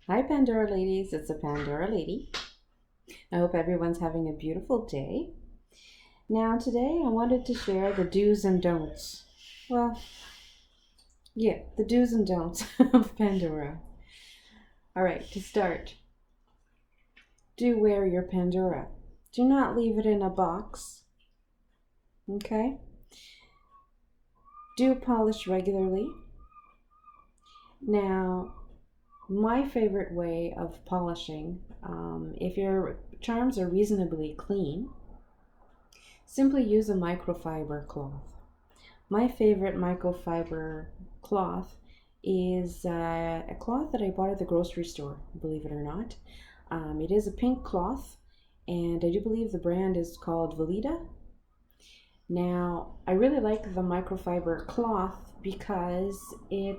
Hi, Pandora ladies. It's a Pandora Lady. I hope everyone's having a beautiful day. Now, today I wanted to share the do's and don'ts. Well, yeah, the do's and don'ts of Pandora. All right, to start, do wear your Pandora. Do not leave it in a box. Okay? Do polish regularly. Now, my favorite way of polishing, if your charms are reasonably clean, simply use a microfiber cloth. My favorite microfiber cloth is a cloth that I bought at the grocery store, believe it or not. It is a pink cloth, and I do believe the brand is called Velita. Now, I really like the microfiber cloth because it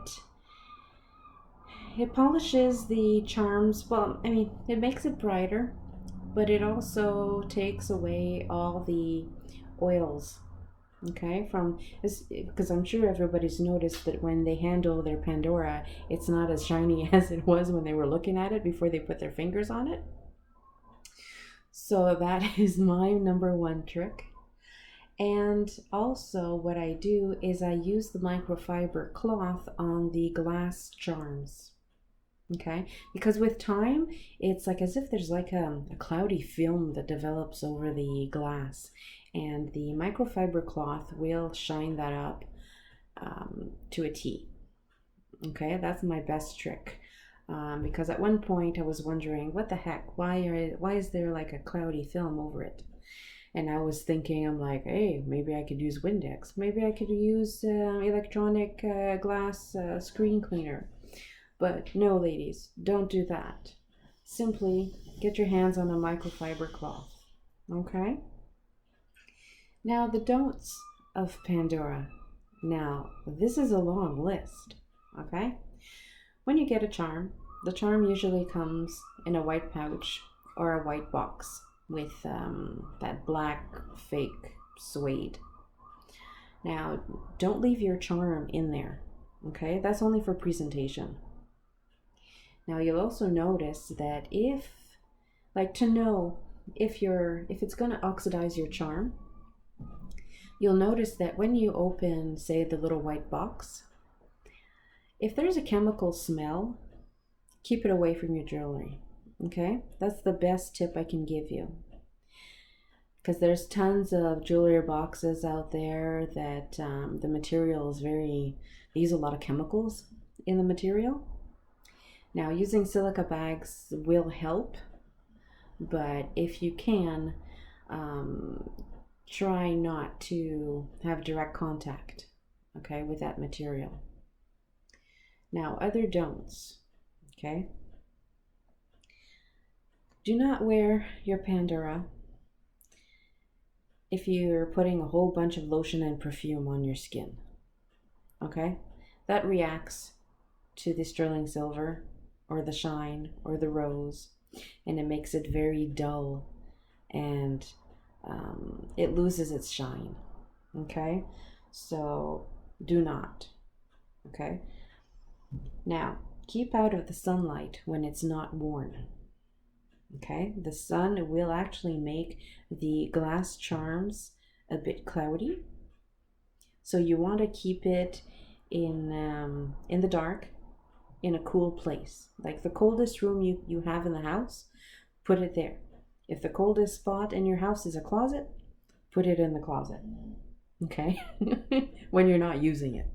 polishes the charms. Well, I mean, it makes it brighter, but it also takes away all the oils. Okay, from because I'm sure everybody's noticed that when they handle their Pandora, it's not as shiny as it was when they were looking at it before they put their fingers on it. So that is my number one trick. And also, what I do is I use the microfiber cloth on the glass charms. Okay, because with time, it's like as if there's like a cloudy film that develops over the glass, and the microfiber cloth will shine that up to a T. Okay, that's my best trick. Because at one point I was wondering, what the heck? Why is there like a cloudy film over it? And I was thinking, I'm like, hey, maybe I could use Windex. Maybe I could use electronic glass screen cleaner. But no, ladies, don't do that. Simply get your hands on a microfiber cloth. Okay? Now, the don'ts of Pandora. Now, this is a long list. Okay? When you get a charm, the charm usually comes in a white pouch or a white box with that black fake suede. Now, don't leave your charm in there. Okay? That's only for presentation. Now you'll also notice that to know if it's going to oxidize your charm, you'll notice that when you open, say, the little white box, if there's a chemical smell, keep it away from your jewelry. Okay? That's the best tip I can give you. Because there's tons of jewelry boxes out there that the material is they use a lot of chemicals in the material. Now, using silica bags will help, but if you can, try not to have direct contact, okay, with that material. Now, other don'ts, okay? Do not wear your Pandora if you're putting a whole bunch of lotion and perfume on your skin, okay? That reacts to the sterling silver or the shine or the rose, and it makes it very dull, and it loses its shine. Okay, so do not. Okay, now keep out of the sunlight when it's not worn. Okay, the sun will actually make the glass charms a bit cloudy, so you want to keep it in the dark, in a cool place. Like the coldest room you have in the house, put it there. If the coldest spot in your house is a closet, put it in the closet. Okay? When you're not using it.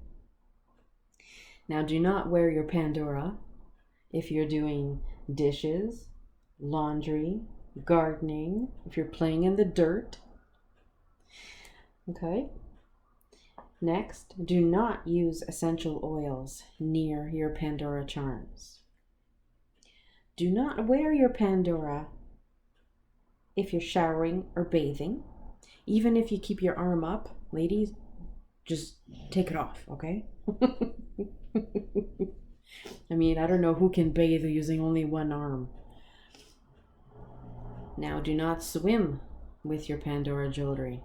Now, do not wear your Pandora if you're doing dishes, laundry, gardening, if you're playing in the dirt. Okay? Next, do not use essential oils near your Pandora charms. Do not wear your Pandora if you're showering or bathing. Even if you keep your arm up, ladies, just take it off, okay? I mean, I don't know who can bathe using only one arm. Now, do not swim with your Pandora jewelry.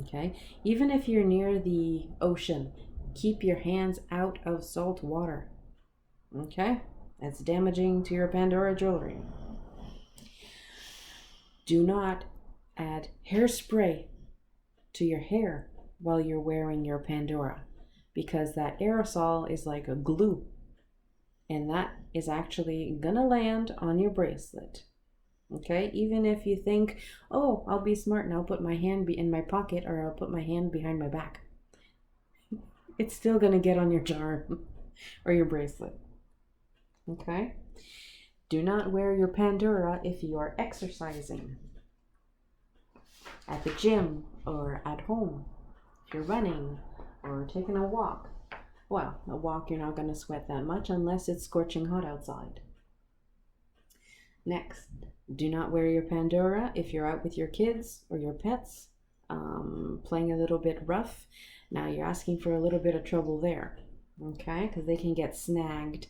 Okay, even if you're near the ocean, keep your hands out of salt water. Okay, It's damaging to your Pandora jewelry. Do not add hairspray to your hair while you're wearing your Pandora, because that aerosol is like a glue, and that is actually gonna land on your bracelet. Okay, even if you think, oh, I'll be smart and I'll put my hand in my pocket, or I'll put my hand behind my back, it's still gonna get on your charm or your bracelet. Okay, do not wear your Pandora if you are exercising at the gym or at home. If you're running or taking a walk, well, a walk, you're not going to sweat that much unless it's scorching hot outside. Next, do not wear your Pandora if you're out with your kids or your pets, playing a little bit rough. Now you're asking for a little bit of trouble there, okay? Because they can get snagged.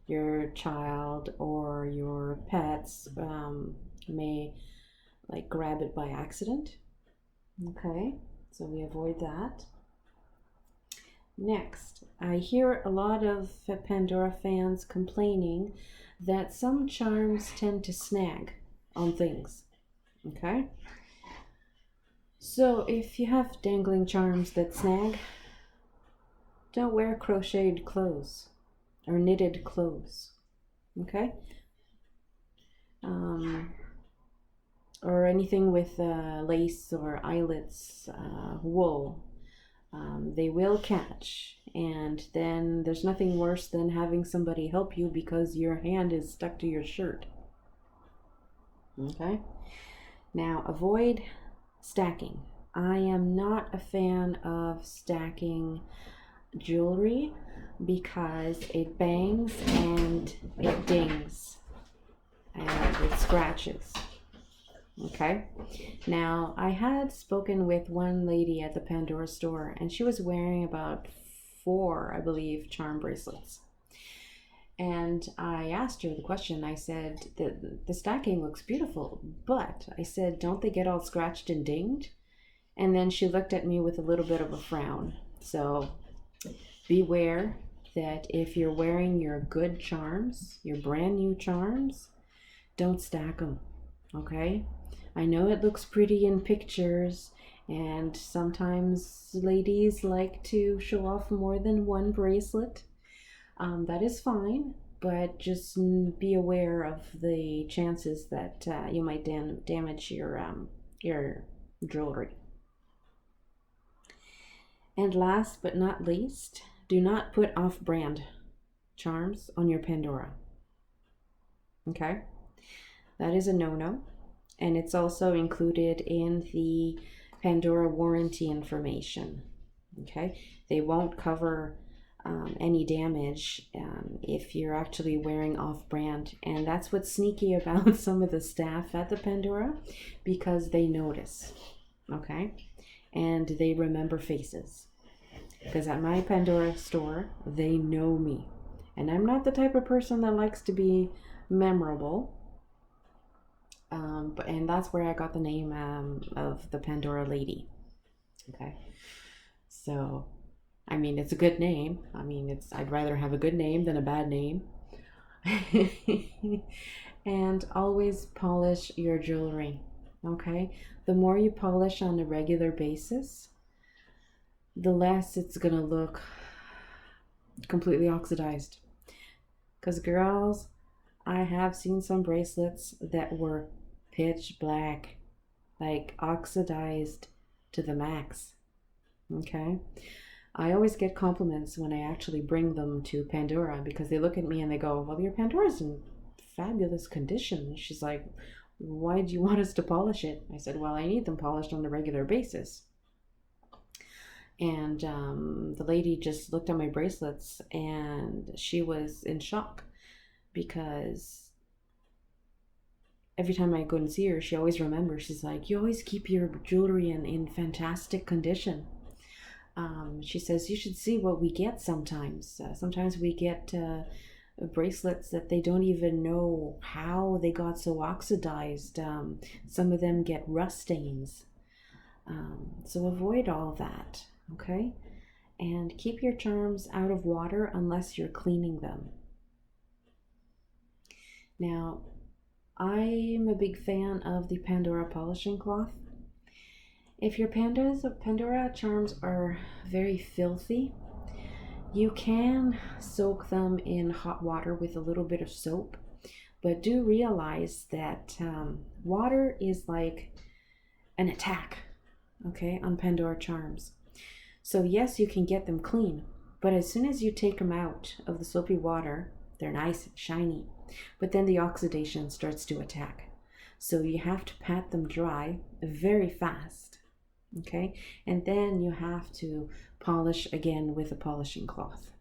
Your child or your pets may like grab it by accident. Okay, so we avoid that. Next, I hear a lot of Pandora fans complaining that some charms tend to snag on things. Okay, so if you have dangling charms that snag, don't wear crocheted clothes or knitted clothes. Okay, or anything with lace or eyelets, wool. They will catch, and then there's nothing worse than having somebody help you because your hand is stuck to your shirt. Okay, now avoid stacking. I am not a fan of stacking jewelry because it bangs and it dings and it scratches. Okay, now I had spoken with one lady at the Pandora store, and she was wearing about 4, I believe, charm bracelets. And I asked her the question. I said, the stacking looks beautiful, but I said, don't they get all scratched and dinged? And then she looked at me with a little bit of a frown. So beware that if you're wearing your good charms, your brand new charms, don't stack them, okay? I know it looks pretty in pictures, and sometimes ladies like to show off more than one bracelet. That is fine, but just be aware of the chances that you might damage your jewelry. And last but not least, do not put off-brand charms on your Pandora. Okay? That is a no-no. And it's also included in the Pandora warranty information. Okay, they won't cover any damage if you're actually wearing off-brand, and that's what's sneaky about some of the staff at the Pandora, because they notice. Okay, and they remember faces, because at my Pandora store they know me, and I'm not the type of person that likes to be memorable. And that's where I got the name of the Pandora Lady. Okay, so I mean, it's a good name. I mean, I'd rather have a good name than a bad name. And always polish your jewelry. Okay, the more you polish on a regular basis, the less it's gonna look completely oxidized. Because girls, I have seen some bracelets that were pitch black, like oxidized to the max. Okay, I always get compliments when I actually bring them to Pandora, because they look at me and they go, well, your Pandora's in fabulous condition. She's like, why do you want us to polish it? I said, well, I need them polished on a regular basis. And the lady just looked at my bracelets and she was in shock, because every time I go and see her, she always remembers. She's like, you always keep your jewelry in fantastic condition. She says, you should see what we get sometimes. Sometimes we get bracelets that they don't even know how they got so oxidized. Some of them get rust stains. So avoid all that, okay? And keep your charms out of water unless you're cleaning them. Now, I'm a big fan of the Pandora polishing cloth. If your Pandora charms are very filthy, you can soak them in hot water with a little bit of soap, but do realize that water is like an attack, okay, on Pandora charms. So yes, you can get them clean, but as soon as you take them out of the soapy water, they're nice and shiny, but then the oxidation starts to attack. So you have to pat them dry very fast, okay? And then you have to polish again with a polishing cloth.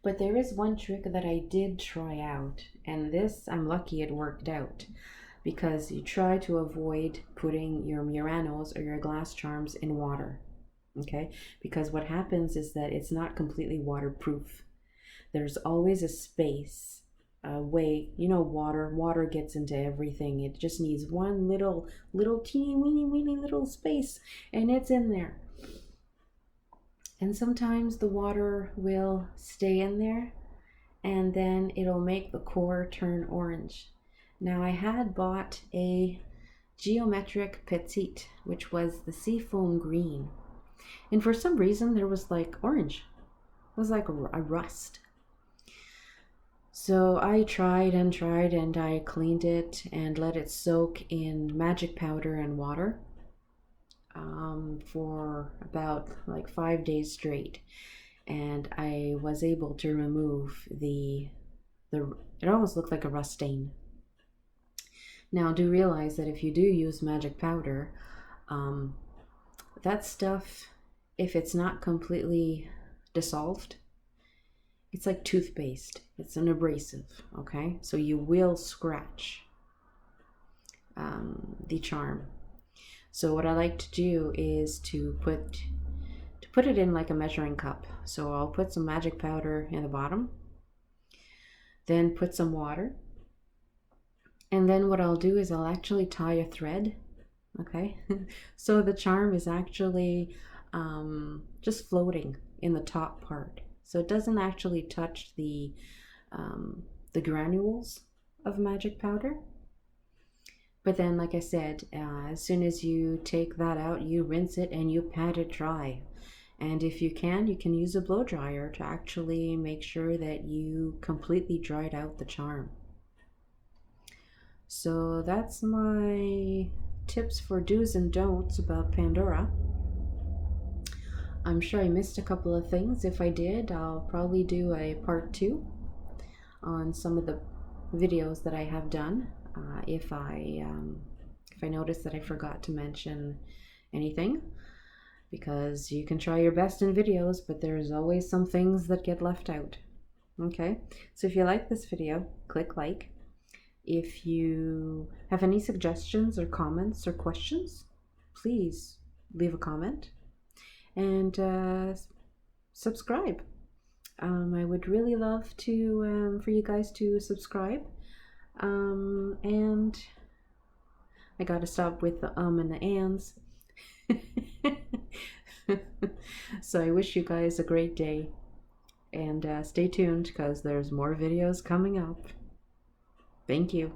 But there is one trick that I did try out, and this, I'm lucky it worked out, because you try to avoid putting your Muranos or your glass charms in water, okay? Because what happens is that it's not completely waterproof. There's always a space, a way, you know, water gets into everything. It just needs one little teeny weeny little space, and it's in there. And sometimes the water will stay in there, and then it'll make the core turn orange. Now I had bought a geometric petite, which was the seafoam green, and for some reason there was like orange. It was like a rust. So I tried and I cleaned it and let it soak in magic powder and water for about like 5 days straight, and I was able to remove the it almost looked like a rust stain. Now do realize that if you do use magic powder, that stuff, if it's not completely dissolved, it's like toothpaste. It's an abrasive, okay? So you will scratch the charm. So what I like to do is to put it in like a measuring cup. So I'll put some magic powder in the bottom, then put some water, and then what I'll do is I'll actually tie a thread, okay? So the charm is actually just floating in the top part. So it doesn't actually touch the granules of magic powder. But then, like I said, as soon as you take that out, you rinse it and you pat it dry. And if you can use a blow dryer to actually make sure that you completely dried out the charm. So that's my tips for do's and don'ts about Pandora. I'm sure I missed a couple of things. If I did, I'll probably do a part 2 on some of the videos that I have done. If I notice that I forgot to mention anything, because you can try your best in videos, but there's always some things that get left out. Okay, so if you like this video, click like. If you have any suggestions or comments or questions, please leave a comment and subscribe. I would really love to for you guys to subscribe. And I gotta stop with the and the ands. So I wish you guys a great day, and stay tuned because there's more videos coming up. Thank you.